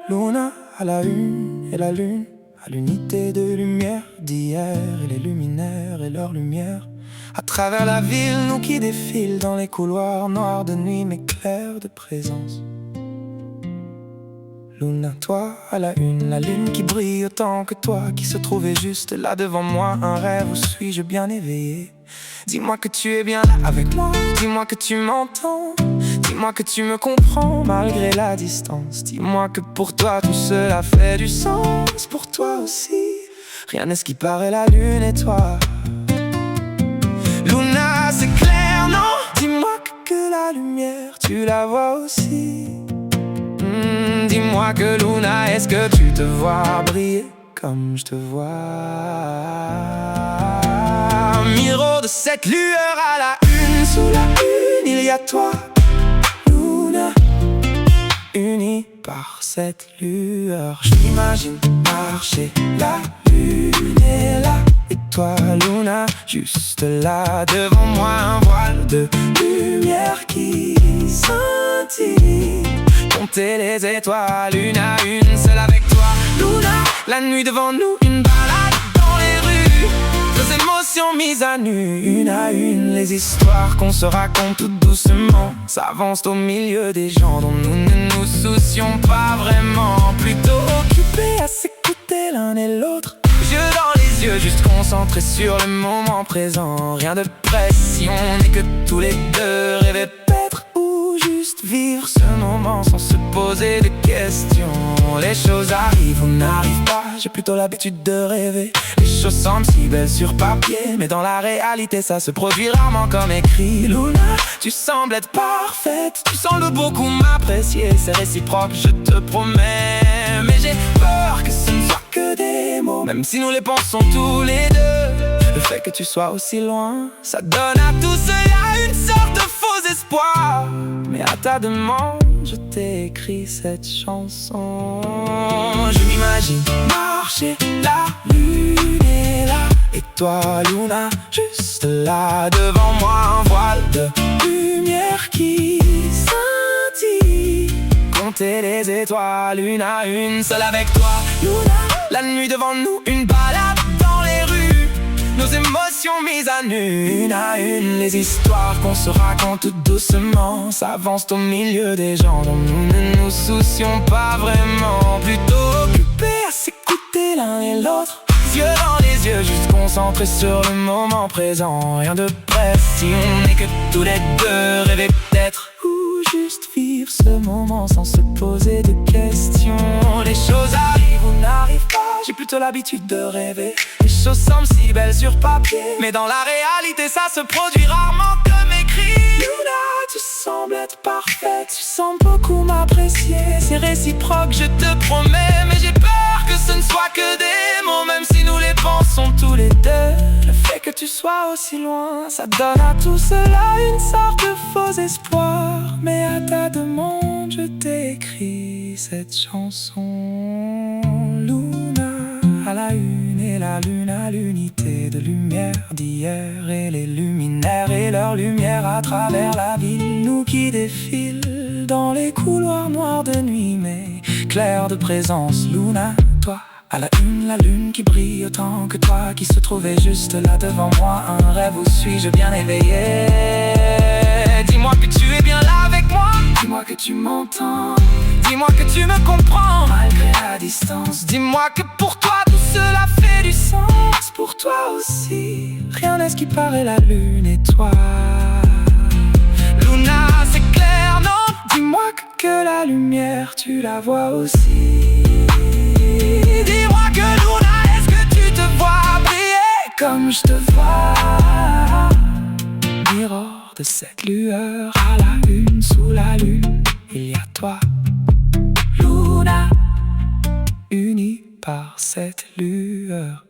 Luna à la une et la lune à l'unité de lumière d'hier, et les luminaires et leur lumière à travers la ville, nous qui défilent dans les couloirs noirs de nuit mais clairs de présence. Luna, toi à la une, la lune qui brille autant que toi, qui se trouvait juste là devant moi, un rêve où suis-je bien éveillé? Dis-moi que tu es bien là avec moi, dis-moi que tu m'entends, dis-moi que tu me comprends malgré la distance. Dis-moi que pour toi tout cela fait du sens, pour toi aussi rien n'est ce qui paraît, la lune et toi. Luna, c'est clair, non? Dis-moi que la lumière, tu la vois aussi. Dis-moi que Luna, est-ce que tu te vois briller comme je te vois? Miroir de cette lueur à la une, sous la une, il y a toi, Luna, unie par cette lueur. Je m'imagine marcher, la lune est là, et toi, Luna, juste là devant moi, un voile de lumière qui scintille. Compter les étoiles, une à une, seule avec toi, Luna. La nuit devant nous, une balade dans les rues, nos émotions mises à nu, une à une. Les histoires qu'on se raconte tout doucement s'avancent au milieu des gens dont nous ne nous soucions pas vraiment. Plutôt occupés à s'écouter l'un et l'autre, yeux dans les yeux, juste concentrés sur le moment présent. Rien de pression, on n'est que tous les deux, rêver peut-être ou juste vivre ce moment sans se poser de questions. Les choses arrivent ou n'arrivent pas, j'ai plutôt l'habitude de rêver. Les choses semblent si belles sur papier, mais dans la réalité ça se produit rarement comme écrit. Luna, tu sembles être parfaite, tu sembles beaucoup m'apprécier, c'est réciproque, je te promets. Mais j'ai peur que ce ne soit que des mots, même si nous les pensons tous les deux. Le fait que tu sois aussi loin, ça donne à tout cela une sorte de faux espoir. Mais à ta demande, je t'ai écrit cette chanson. Je m'imagine marcher, la lune est là, et toi, Luna, juste là devant moi, un voile de lumière qui scintille. Compter les étoiles, une à une, seule avec toi, Luna. La nuit devant nous, une balade dans les rues, nos émotions mises à nu, une à une. Les histoires qu'on se raconte tout doucement s'avancent au milieu des gens dont nous ne nous soucions pas vraiment. Plutôt occupés à s'écouter l'un et l'autre, yeux dans les yeux, juste concentrés sur le moment présent. Rien de pression, on n'est que tous les deux, rêver peut-être ou juste vivre ce moment sans se poser de questions. Les choses arrivent ou n'arrivent pas, j'ai plutôt l'habitude de rêver. Les choses semblent si belles sur papier, mais dans la réalité ça se produit rarement comme écrit. Luna, tu sembles être parfaite, tu sembles beaucoup m'apprécier, c'est réciproque, je te promets. Mais j'ai peur que ce ne soit que des mots, même si nous les pensons tous les deux. Le fait que tu sois aussi loin, ça donne à tout cela une sorte de faux espoir. Mais à ta demande, je t'ai écrit cette chanson. Luna à la une et la lune à l'unité de lumière d'hier, et les luminaires et leur lumière à travers la ville, nous qui défilent dans les couloirs noirs de nuit mais clairs de présence. Luna, toi à la une, la lune qui brille autant que toi, qui se trouvait juste là devant moi, un rêve où suis-je bien éveillé? Dis-moi que tu es bien là avec moi, dis-moi que tu m'entends, dis-moi que tu me comprends malgré la distance. Dis-moi que pour toi tout cela fait du sens, pour toi aussi rien n'est ce qui paraît, la lune et toi. Luna, c'est clair, non? Dis-moi que la lumière, tu la vois aussi. Dis-moi que Luna, est-ce que tu te vois briller comme je te vois? Miroir de cette lueur à la une, sous la lune, il y a toi, Luna, unie par cette lueur.